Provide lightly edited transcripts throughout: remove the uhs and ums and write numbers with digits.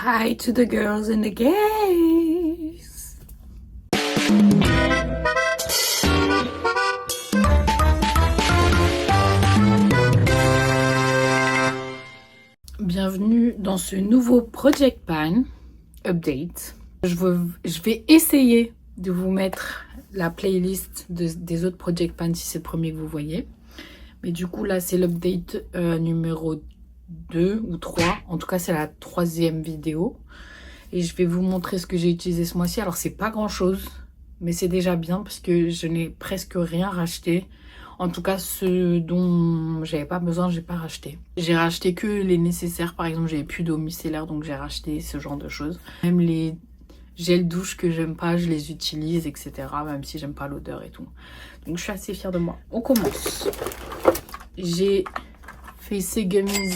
Hi to the girls and the gays. Bienvenue dans ce nouveau Project Pan update. Je vais essayer de vous mettre la playlist des autres Project Pan si c'est le premier que vous voyez. Mais du coup là c'est l'update numéro 2 ou 3. En tout cas c'est la 3e vidéo. Et je vais vous montrer ce que j'ai utilisé ce mois-ci. Alors c'est pas grand chose, mais c'est déjà bien parce que je n'ai presque rien racheté. En tout cas, ce dont j'avais pas besoin, j'ai pas racheté. J'ai racheté que les nécessaires. Par exemple, j'avais plus d'eau micellaire, donc j'ai racheté ce genre de choses. Même les gels douche que j'aime pas, je les utilise, etc. Même si j'aime pas l'odeur et tout. Donc je suis assez fière de moi. On commence. J'ai fait ces gummies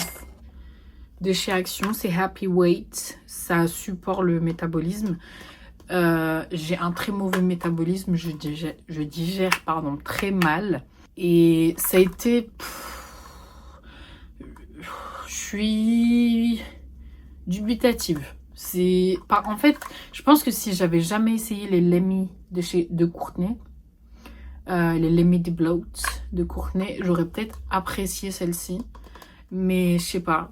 de chez Action. C'est Happy Weight. Ça supporte le métabolisme. J'ai un très mauvais métabolisme. Je digère très mal. Et ça a été... Je suis dubitative. En fait, je pense que si j'avais jamais essayé les Lemme de Courtenay, les Lemme de Bloat de Courtenay, j'aurais peut-être apprécié celle-ci. Mais je sais pas,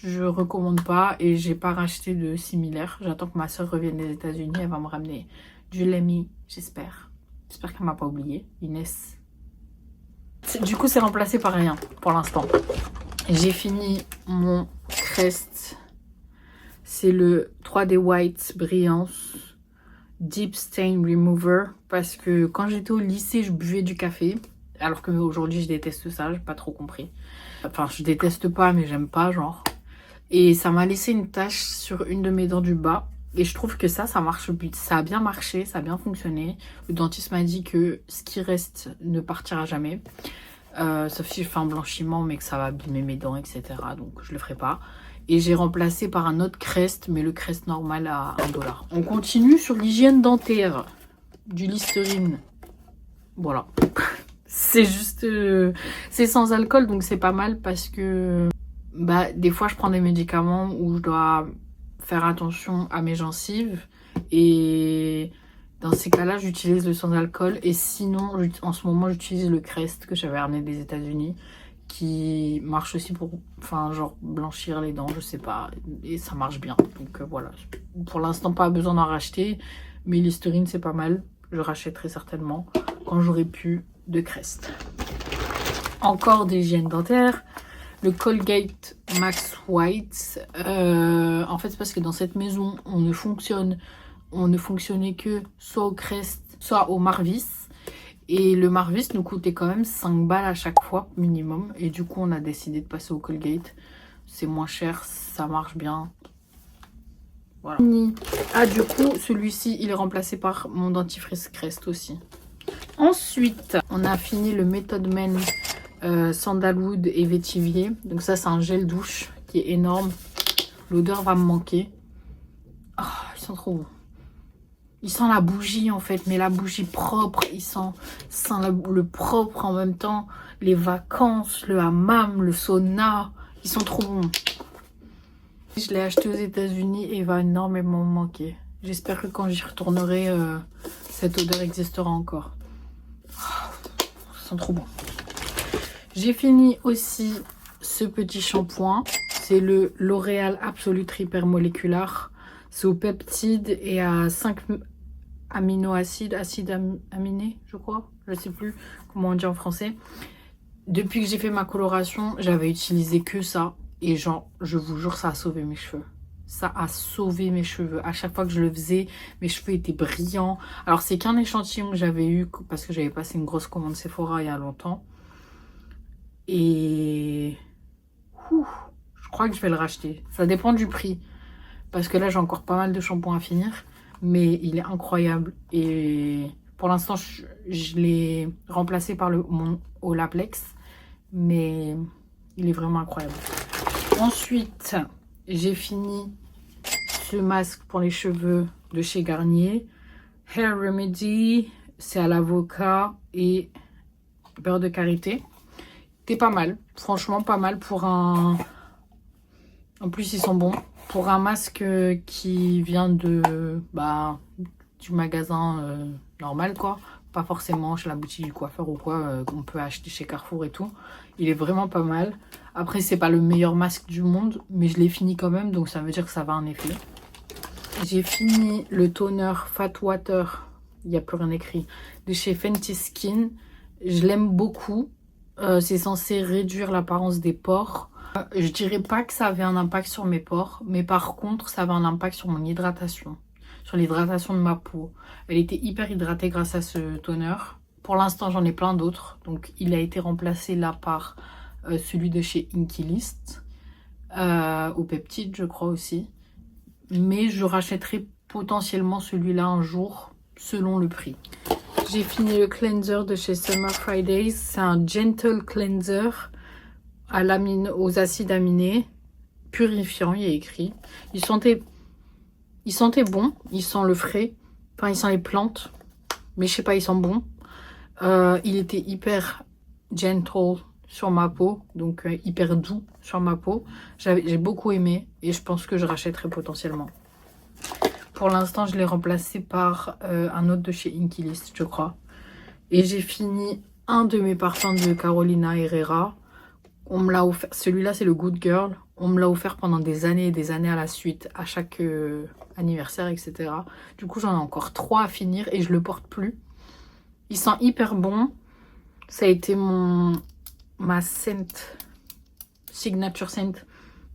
je recommande pas et j'ai pas racheté de similaire. J'attends que ma soeur revienne des États-Unis, elle va me ramener du Lemme, j'espère. J'espère qu'elle m'a pas oublié, Inès. Du coup, c'est remplacé par rien pour l'instant. J'ai fini mon Crest. C'est le 3D White Brillance Deep Stain Remover. Parce que quand j'étais au lycée, je buvais du café. Alors qu'aujourd'hui, je déteste ça. J'ai pas trop compris. Enfin, je déteste pas, mais j'aime pas, genre. Et ça m'a laissé une tache sur une de mes dents du bas. Et je trouve que ça marche. Ça a bien marché, ça a bien fonctionné. Le dentiste m'a dit que ce qui reste ne partira jamais. Sauf si je fais un blanchiment, mais que ça va abîmer mes dents, etc. Donc je le ferai pas. Et j'ai remplacé par un autre Crest, mais le Crest normal à 1 $. On continue sur l'hygiène dentaire. Du Listerine. Voilà. C'est juste... c'est sans alcool, donc c'est pas mal parce que... des fois, je prends des médicaments où je dois faire attention à mes gencives. Et dans ces cas-là, j'utilise le sans-alcool. Et sinon, en ce moment, j'utilise le Crest que j'avais ramené des États-Unis, qui marche aussi pour, genre blanchir les dents, je sais pas. Et ça marche bien. Donc voilà. Pour l'instant, pas besoin d'en racheter. Mais Listerine, c'est pas mal. Je rachèterai certainement quand j'aurai plus de Crest. Encore des hygiènes dentaires. Le Colgate Max White. En fait, c'est parce que dans cette maison, on ne fonctionnait que soit au Crest, soit au Marvis. Et le Marvis nous coûtait quand même 5 balles à chaque fois, minimum. Et du coup, on a décidé de passer au Colgate. C'est moins cher, ça marche bien. Voilà. Ah, du coup, celui-ci, il est remplacé par mon dentifrice Crest aussi. Ensuite, on a fini le Method Man Sandalwood et Vétivier. Donc ça, c'est un gel douche qui est énorme. L'odeur va me manquer. Oh, ils sont trop bons. Il sent la bougie en fait, mais la bougie propre. Il sent le propre en même temps. Les vacances, le hammam, le sauna. Ils sont trop bons. Je l'ai acheté aux États-Unis et il va énormément me manquer. J'espère que quand j'y retournerai, cette odeur existera encore. Ils sont trop bons. J'ai fini aussi ce petit shampoing. C'est le L'Oréal Absolute Repair Molecular. C'est au peptide et à 5 aminoacides, acides aminés, je crois. Je ne sais plus comment on dit en français. Depuis que j'ai fait ma coloration, j'avais utilisé que ça. Et genre, je vous jure, ça a sauvé mes cheveux. Ça a sauvé mes cheveux. À chaque fois que je le faisais, mes cheveux étaient brillants. Alors, c'est qu'un échantillon que j'avais eu parce que j'avais passé une grosse commande Sephora il y a longtemps. Et... je crois que je vais le racheter. Ça dépend du prix. Parce que là, j'ai encore pas mal de shampoing à finir. Mais il est incroyable. Et pour l'instant, je l'ai remplacé par mon Olaplex. Mais il est vraiment incroyable. Ensuite, j'ai fini ce masque pour les cheveux de chez Garnier. Hair Remedy. C'est à l'avocat et beurre de karité. C'est pas mal. Franchement, pas mal pour un... En plus, ils sont bons. Pour un masque qui vient du magasin normal, quoi. Pas forcément chez la boutique du coiffeur ou quoi, qu'on peut acheter chez Carrefour et tout. Il est vraiment pas mal. Après, c'est pas le meilleur masque du monde, mais je l'ai fini quand même, donc ça veut dire que ça va un effet. J'ai fini le toner Fat Water, il n'y a plus rien écrit, de chez Fenty Skin. Je l'aime beaucoup. C'est censé réduire l'apparence des pores. Je dirais pas que ça avait un impact sur mes pores, mais par contre, ça avait un impact sur mon hydratation, sur l'hydratation de ma peau. Elle était hyper hydratée grâce à ce toner. Pour l'instant, j'en ai plein d'autres. Donc, il a été remplacé là par celui de chez Inkey List, au peptide, je crois aussi. Mais je rachèterai potentiellement celui-là un jour, selon le prix. J'ai fini le cleanser de chez Summer Fridays. C'est un gentle cleanser aux acides aminés, purifiant, il y a écrit. Il sentait bon, il sent le frais, enfin il sent les plantes, mais je sais pas, il sent bon. Il était hyper gentle sur ma peau, donc hyper doux sur ma peau. J'ai beaucoup aimé et je pense que je rachèterai potentiellement. Pour l'instant, je l'ai remplacé par un autre de chez Inkey List, je crois. Et j'ai fini un de mes parfums de Carolina Herrera. On me l'a offert. Celui-là, c'est le Good Girl. On me l'a offert pendant des années et des années à la suite, à chaque anniversaire, etc. Du coup, j'en ai encore 3 à finir et je le porte plus. Il sent hyper bon. Ça a été ma scent, signature scent.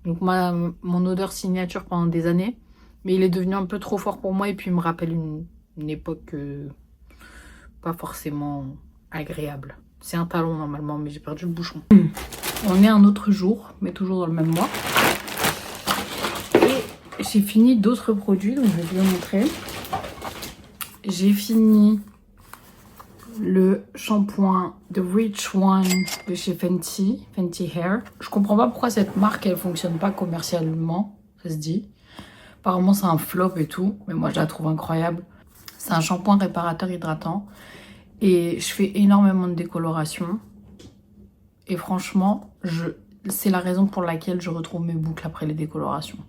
Donc mon odeur signature pendant des années. Mais il est devenu un peu trop fort pour moi et puis il me rappelle une époque pas forcément agréable. C'est un talon normalement, mais j'ai perdu le bouchon. On est un autre jour, mais toujours dans le même mois. Et j'ai fini d'autres produits, donc je vais vous les montrer. J'ai fini le shampoing The Rich One de chez Fenty Hair. Je comprends pas pourquoi cette marque, elle fonctionne pas commercialement, ça se dit. Apparemment, c'est un flop et tout, mais moi, je la trouve incroyable. C'est un shampoing réparateur hydratant. Et je fais énormément de décoloration. Et franchement, c'est la raison pour laquelle je retrouve mes boucles après les décolorations.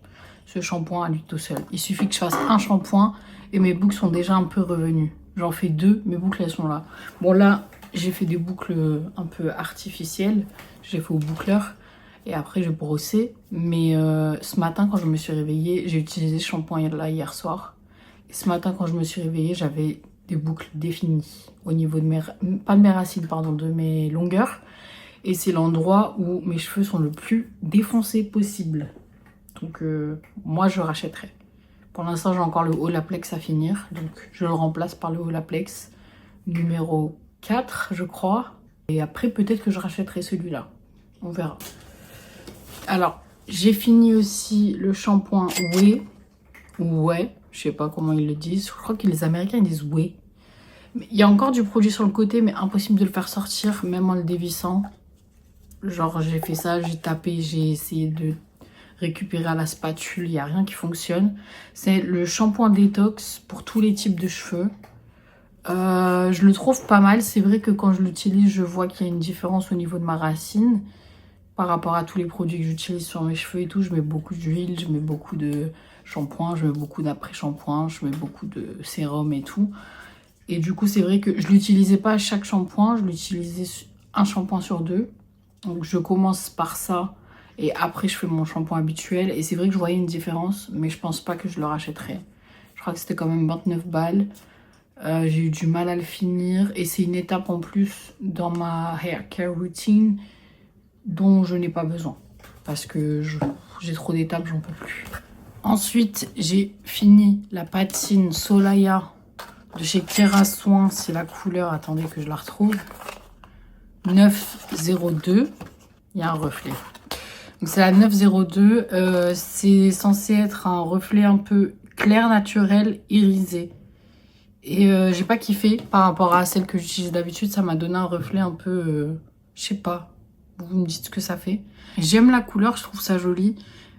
Ce shampoing à lui tout seul. Il suffit que je fasse un shampoing et mes boucles sont déjà un peu revenues. J'en fais 2, mes boucles elles sont là. Bon là, j'ai fait des boucles un peu artificielles. J'ai fait au boucleur. Et après, j'ai brossé. Mais ce matin, quand je me suis réveillée, j'ai utilisé ce shampoing là hier soir. Et ce matin, quand je me suis réveillée, j'avais des boucles définies au niveau de pas de mes racines, pardon, de mes longueurs. Et c'est l'endroit où mes cheveux sont le plus défoncés possible. Donc moi, je rachèterai. Pour l'instant, j'ai encore le Olaplex à finir. Donc je le remplace par le Olaplex numéro 4, je crois. Et après, peut-être que je rachèterai celui-là. On verra. Alors, j'ai fini aussi le shampoing Ouai. Ouais, je sais pas comment ils le disent. Je crois que les Américains ils disent Ouai. Il y a encore du produit sur le côté, mais impossible de le faire sortir, même en le dévissant. Genre, j'ai fait ça, j'ai tapé, j'ai essayé de récupérer à la spatule. Il n'y a rien qui fonctionne. C'est le shampoing détox pour tous les types de cheveux. Je le trouve pas mal. C'est vrai que quand je l'utilise, je vois qu'il y a une différence au niveau de ma racine. Par rapport à tous les produits que j'utilise sur mes cheveux et tout, je mets beaucoup d'huile, je mets beaucoup de shampoing, je mets beaucoup d'après-shampoing, je mets beaucoup de sérum et tout. Et du coup, c'est vrai que je l'utilisais pas à chaque shampoing, je l'utilisais un shampoing sur 2. Donc je commence par ça et après je fais mon shampoing habituel. Et c'est vrai que je voyais une différence, mais je pense pas que je le rachèterais. Je crois que c'était quand même 29 balles. J'ai eu du mal à le finir et c'est une étape en plus dans ma hair care routine dont je n'ai pas besoin parce que j'ai trop d'étapes, j'en peux plus. Ensuite, j'ai fini la patine Solaya de chez Kerasoin. C'est la couleur, attendez que je la retrouve, 902. Il y a un reflet. Donc c'est la 902. C'est censé être un reflet un peu clair, naturel, irisé. Et j'ai pas kiffé par rapport à celle que j'utilise d'habitude. Ça m'a donné un reflet un peu, je sais pas. Vous me dites ce que ça fait. J'aime la couleur, je trouve ça joli.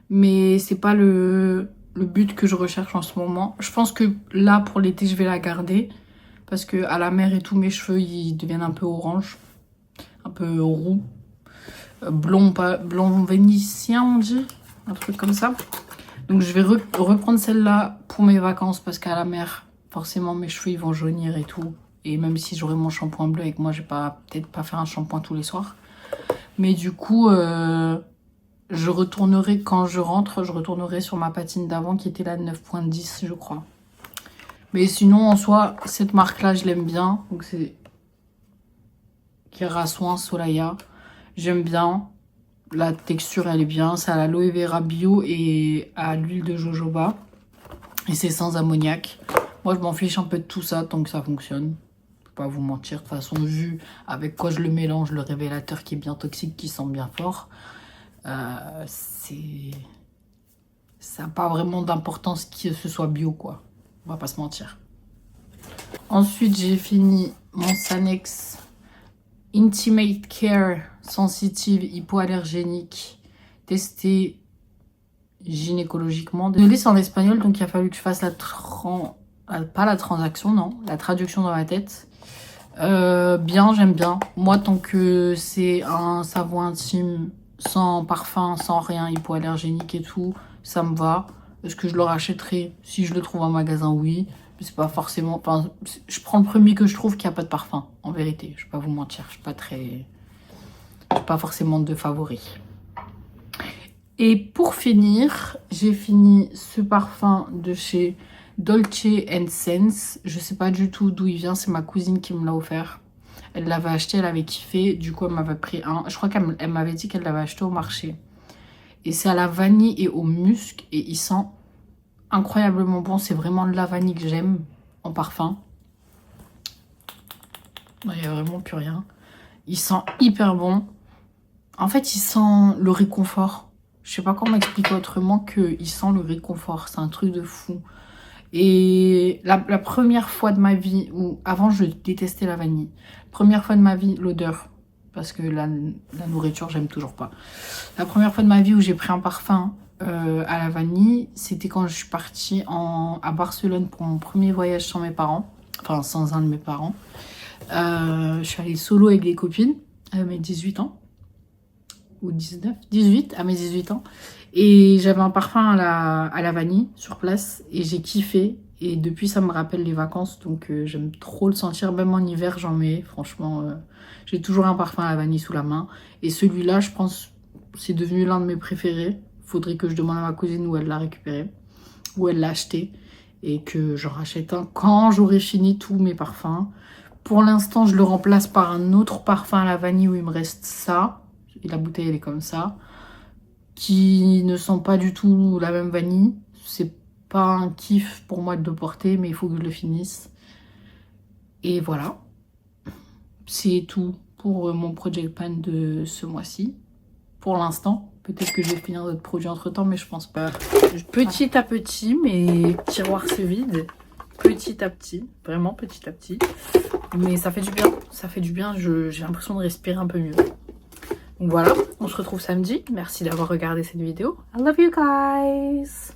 Mais c'est pas le but que je recherche en ce moment. Je pense que là, pour l'été, je vais la garder. Parce que à la mer et tout, mes cheveux, ils deviennent un peu orange. Un peu roux. Blond vénitien, on dit. Un truc comme ça. Donc je vais reprendre celle-là pour mes vacances parce qu'à la mer, forcément mes cheveux ils vont jaunir et tout. Et même si j'aurai mon shampoing bleu avec moi, je vais peut-être pas faire un shampoing tous les soirs. Mais du coup, je retournerai quand je rentre, je retournerai sur ma patine d'avant qui était la 9.10 je crois. Mais sinon en soi, cette marque-là je l'aime bien. Donc c'est Kérassoin Solaya. J'aime bien. La texture elle est bien. C'est à l'aloe vera bio et à l'huile de jojoba. Et c'est sans ammoniac. Moi je m'en fiche un peu de tout ça tant que ça fonctionne. Pas vous mentir, de toute façon, vu avec quoi je le mélange, le révélateur qui est bien toxique, qui sent bien fort, ça n'a pas vraiment d'importance que ce soit bio, quoi. On va pas se mentir. Ensuite, j'ai fini mon Sanex Intimate Care Sensitive Hypoallergénique testé gynécologiquement. Désolée, c'est en espagnol, donc il a fallu que je fasse pas la transaction, non, la traduction dans ma tête. Bien, j'aime bien. Moi, tant que c'est un savon intime, sans parfum, sans rien, hypoallergénique et tout, ça me va. Est-ce que je le rachèterai si je le trouve en magasin? Oui. Mais c'est pas forcément... Enfin, je prends le premier que je trouve qui a pas de parfum, en vérité. Je vais pas vous mentir, je suis pas forcément de favoris. Et pour finir, j'ai fini ce parfum de chez Dolce & Sense. Je sais pas du tout d'où il vient, c'est ma cousine qui me l'a offert. Elle l'avait acheté, elle avait kiffé, du coup elle m'avait pris un. Je crois qu'elle m'avait dit qu'elle l'avait acheté au marché. Et c'est à la vanille et au musc et il sent incroyablement bon. C'est vraiment de la vanille que j'aime en parfum. Il n'y a vraiment plus rien. Il sent hyper bon. En fait, il sent le réconfort. Je sais pas comment expliquer autrement qu'il sent le réconfort. C'est un truc de fou. Et la première fois de ma vie, où avant je détestais la vanille, première fois de ma vie, l'odeur, parce que la nourriture j'aime toujours pas. La première fois de ma vie où j'ai pris un parfum à la vanille, c'était quand je suis partie à Barcelone pour mon premier voyage sans mes parents, enfin sans un de mes parents. Je suis allée solo avec des copines à mes 18 ans, ou 19, 18 à mes 18 ans. Et j'avais un parfum à la vanille sur place et j'ai kiffé. Et depuis, ça me rappelle les vacances. Donc, j'aime trop le sentir. Même en hiver, j'en mets. Franchement, j'ai toujours un parfum à la vanille sous la main. Et celui-là, je pense, c'est devenu l'un de mes préférés. Faudrait que je demande à ma cousine où elle l'a récupéré. Où elle l'a acheté. Et que j'en rachète un quand j'aurai fini tous mes parfums. Pour l'instant, je le remplace par un autre parfum à la vanille où il me reste ça. Et la bouteille, elle est comme ça. Qui ne sent pas du tout la même vanille. C'est pas un kiff pour moi de le porter, mais il faut que je le finisse. Et voilà. C'est tout pour mon Project Pan de ce mois-ci. Pour l'instant. Peut-être que je vais finir d'autres produits entre-temps, mais je pense pas. Petit à petit, mes tiroirs se vident. Petit à petit. Vraiment petit à petit. Mais ça fait du bien. Ça fait du bien. J'ai l'impression de respirer un peu mieux. Donc voilà, on se retrouve samedi. Merci d'avoir regardé cette vidéo. I love you guys.